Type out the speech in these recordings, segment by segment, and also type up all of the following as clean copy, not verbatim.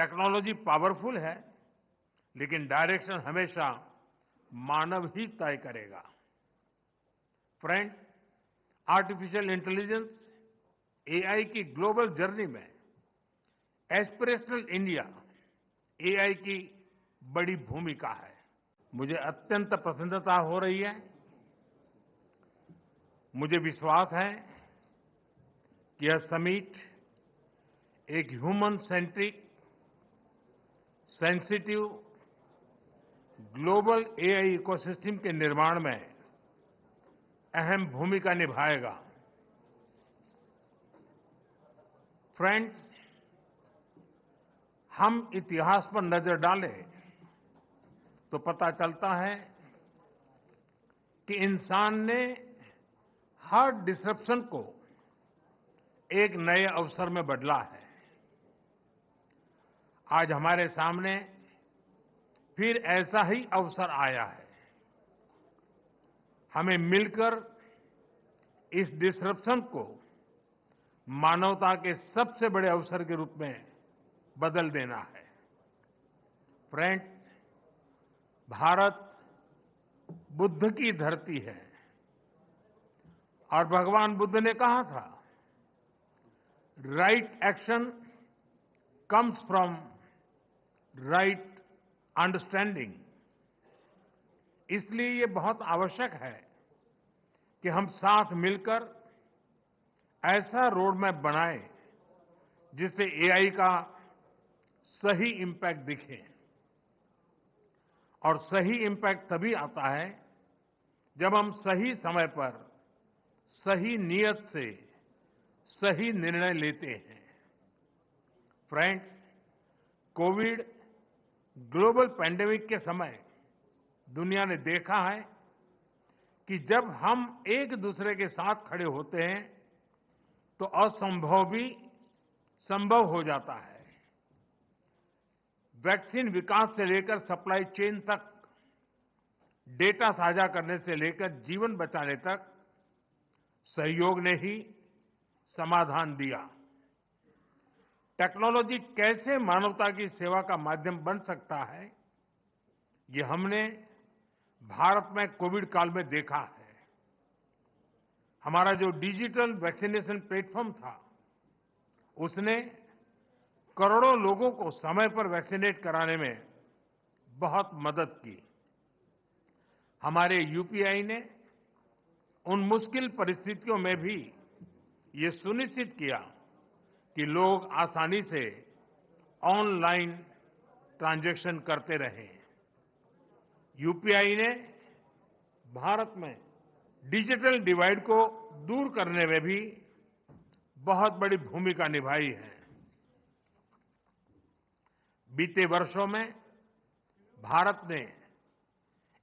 Technology powerful है, लेकिन direction हमेशा मानव ही तय करेगा। फ्रेंड्स, आर्टिफिशियल इंटेलिजेंस, एआई की ग्लोबल जर्नी में एस्पिरेशनल इंडिया, एआई की बड़ी भूमिका है। मुझे अत्यंत प्रसन्नता हो रही है। मुझे विश्वास है कि यह समिट एक human centric, sensitive global AI ecosystem के निर्माण में अहम भूमिका निभाएगा। फ्रेंड्स, हम इतिहास पर नजर डालें तो पता चलता है कि इंसान ने हर डिसरप्शन को एक नए अवसर में बदला है। आज हमारे सामने फिर ऐसा ही अवसर आया है। हमें मिलकर इस डिसरप्शन को मानवता के सबसे बड़े अवसर के रूप में बदल देना है। फ्रेंड्स, भारत बुद्ध की धरती है और भगवान बुद्ध ने कहा था, right action comes from right understanding. इसलिए ये बहुत आवश्यक है कि हम साथ मिलकर ऐसा रोड मैप बनाएं जिससे एआई का सही इम्पैक्ट दिखे। और सही इम्पैक्ट तभी आता है जब हम सही समय पर, सही नियत से सही निर्णय लेते हैं। फ्रेंड्स, कोविड ग्लोबल पैंडेमिक के समय दुनिया ने देखा है कि जब हम एक दूसरे के साथ खड़े होते हैं तो असंभव भी संभव हो जाता है। वैक्सीन विकास से लेकर सप्लाई चेन तक, डेटा साझा करने से लेकर जीवन बचाने तक सहयोग ने ही समाधान दिया। टेक्नोलॉजी कैसे मानवता की सेवा का माध्यम बन सकता है, ये हमने भारत में कोविड काल में देखा है। हमारा जो डिजिटल वैक्सीनेशन प्लेटफॉर्म था, उसने करोड़ों लोगों को समय पर वैक्सीनेट कराने में बहुत मदद की। हमारे यूपीआई ने उन मुश्किल परिस्थितियों में भी ये सुनिश्चित किया कि लोग आसानी से ऑनलाइन ट्रांजैक्शन करते रहे। यूपीआई ने भारत में डिजिटल डिवाइड को दूर करने में भी बहुत बड़ी भूमिका निभाई है। बीते वर्षों में भारत ने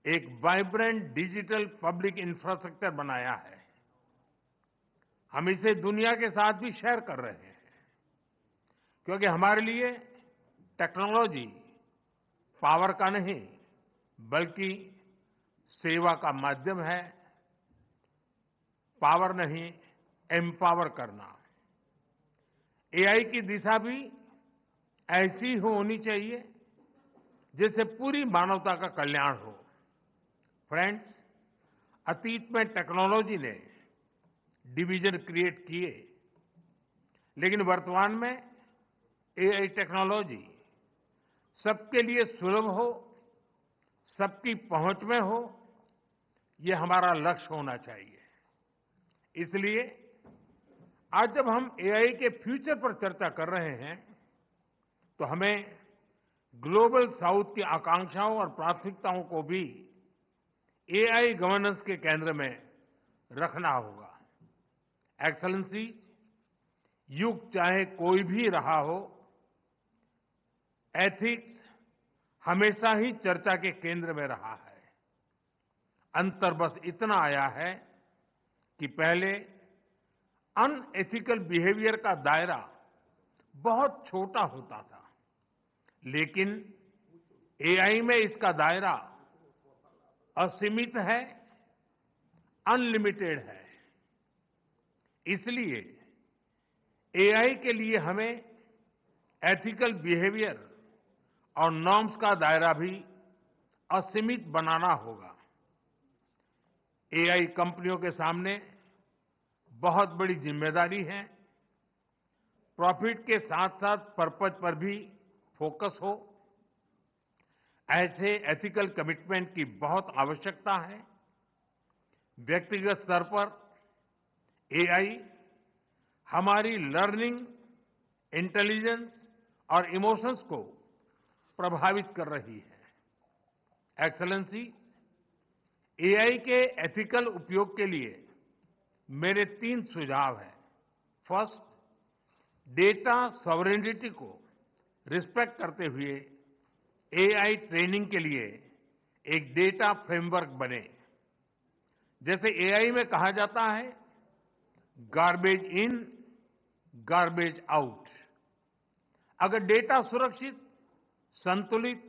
एक वाइब्रेंट डिजिटल पब्लिक इंफ्रास्ट्रक्चर बनाया है। हम इसे दुनिया के साथ भी शेयर कर रहे हैं, क्योंकि हमारे लिए टेक्नोलॉजी पावर का नहीं बल्कि सेवा का माध्यम है। पावर नहीं, एम्पावर करना। एआई की दिशा भी ऐसी होनी चाहिए जिससे पूरी मानवता का कल्याण हो। फ्रेंड्स, अतीत में टेक्नोलॉजी ने डिवीजन क्रिएट किए, लेकिन वर्तमान में एआई टेक्नोलॉजी सबके लिए सुलभ हो, सबकी पहुंच में हो, ये हमारा लक्ष्य होना चाहिए। इसलिए आज जब हम एआई के फ्यूचर पर चर्चा कर रहे हैं तो हमें ग्लोबल साउथ की आकांक्षाओं और प्राथमिकताओं को भी एआई गवर्नेंस के केंद्र में रखना होगा। एक्सेलेंसी, युग चाहे कोई भी रहा हो, एथिक्स हमेशा ही चर्चा के केंद्र में रहा है। अंतर बस इतना आया है कि पहले अनएथिकल बिहेवियर का दायरा बहुत छोटा होता था, लेकिन एआई में इसका दायरा असीमित है, अनलिमिटेड है। इसलिए एआई के लिए हमें एथिकल बिहेवियर और नॉर्म्स का दायरा भी असीमित बनाना होगा। एआई कंपनियों के सामने बहुत बड़ी जिम्मेदारी है। प्रॉफिट के साथ-साथ पर्पज पर भी फोकस हो, ऐसे एथिकल कमिटमेंट की बहुत आवश्यकता है। व्यक्तिगत स्तर पर एआई हमारी लर्निंग, इंटेलिजेंस और इमोशंस को प्रभावित कर रही है। एक्सेलेंसी, एआई के एथिकल उपयोग के लिए मेरे 3 सुझाव हैं। फर्स्ट, डेटा सॉवरेनिटी को रिस्पेक्ट करते हुए एआई ट्रेनिंग के लिए एक डेटा फ्रेमवर्क बने। जैसे एआई में कहा जाता है, गार्बेज इन, गार्बेज आउट। अगर डेटा सुरक्षित, संतुलित,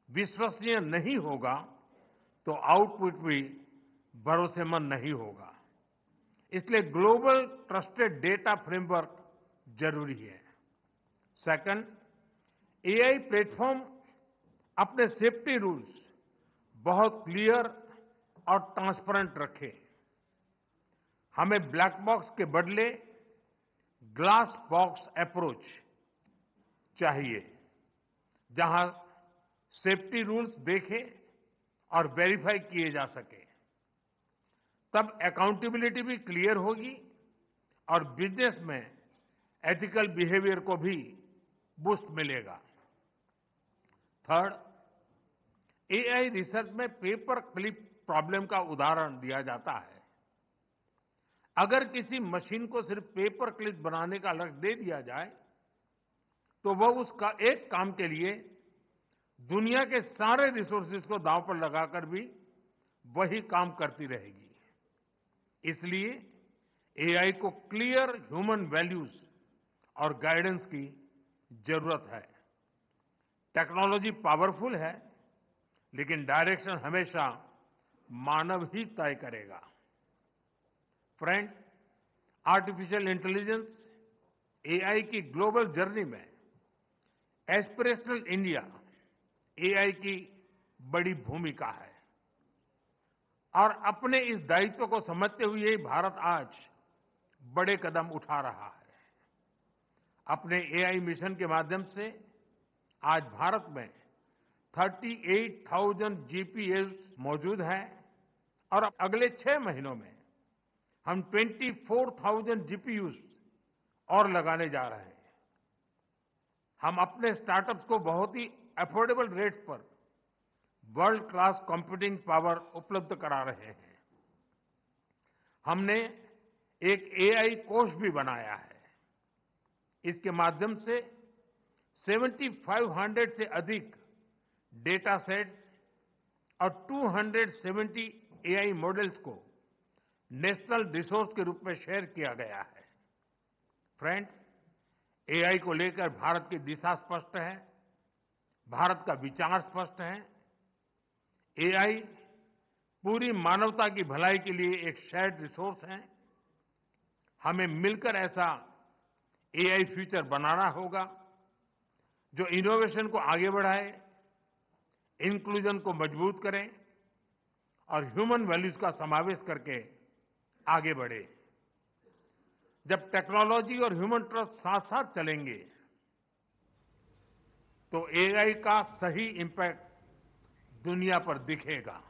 विश्वसनीय नहीं होगा तो आउटपुट भी भरोसेमंद नहीं होगा। इसलिए ग्लोबल ट्रस्टेड डेटा फ्रेमवर्क जरूरी है। सेकंड, एआई प्लेटफॉर्म अपने सेफ्टी रूल्स बहुत क्लियर और ट्रांसपेरेंट रखे। हमें ब्लैक बॉक्स के बदले ग्लास बॉक्स अप्रोच चाहिए, जहां सेफ्टी रूल्स देखे और वेरीफाई किए जा सके। तब अकाउंटेबिलिटी भी क्लियर होगी और बिजनेस में एथिकल बिहेवियर को भी बूस्ट मिलेगा। थर्ड, एआई रिसर्च में पेपर क्लिप प्रॉब्लम का उदाहरण दिया जाता है। अगर किसी मशीन को सिर्फ पेपर क्लिप बनाने का लक्ष्य दे दिया जाए तो वह उसका एक काम के लिए दुनिया के सारे रिसोर्सेज को दांव पर लगाकर भी वही काम करती रहेगी। इसलिए एआई को क्लियर ह्यूमन वैल्यूज और गाइडेंस की जरूरत है। टेक्नोलॉजी पावरफुल है, लेकिन डायरेक्शन हमेशा मानव ही तय करेगा। फ्रेंड, आर्टिफिशियल इंटेलिजेंस, एआई की ग्लोबल जर्नी में एस्पिरेशनल इंडिया एआई की बड़ी भूमिका है और अपने इस दायित्व को समझते हुए भारत आज बड़े कदम उठा रहा है। अपने एआई मिशन के माध्यम से आज भारत में 38,000 जीपीएस मौजूद हैं और अगले 6 महीनों में हम 24,000 जीपीयूज और लगाने जा रहे हैं। हम अपने स्टार्टअप्स को बहुत ही अफोर्डेबल रेट्स पर वर्ल्ड क्लास कंप्यूटिंग पावर उपलब्ध करा रहे हैं। हमने एक एआई कोष भी बनाया है। इसके माध्यम से 7,500 से अधिक डेटा सेट्स और 270 एआई मॉडल्स को नेशनल रिसोर्स के रूप में शेयर किया गया है। फ्रेंड्स, एआई को लेकर भारत की दिशा स्पष्ट है, भारत का विचार स्पष्ट है। एआई पूरी मानवता की भलाई के लिए एक शेयर्ड रिसोर्स है। हमें मिलकर ऐसा एआई फ्यूचर बनाना होगा जो इनोवेशन को आगे बढ़ाए, इंक्लूजन को मजबूत करे और ह्यूमन वैल्यूज का समावेश करके आगे बढ़े। जब टेक्नोलॉजी और ह्यूमन ट्रस्ट साथ साथ चलेंगे तो एआई का सही इंपैक्ट दुनिया पर दिखेगा।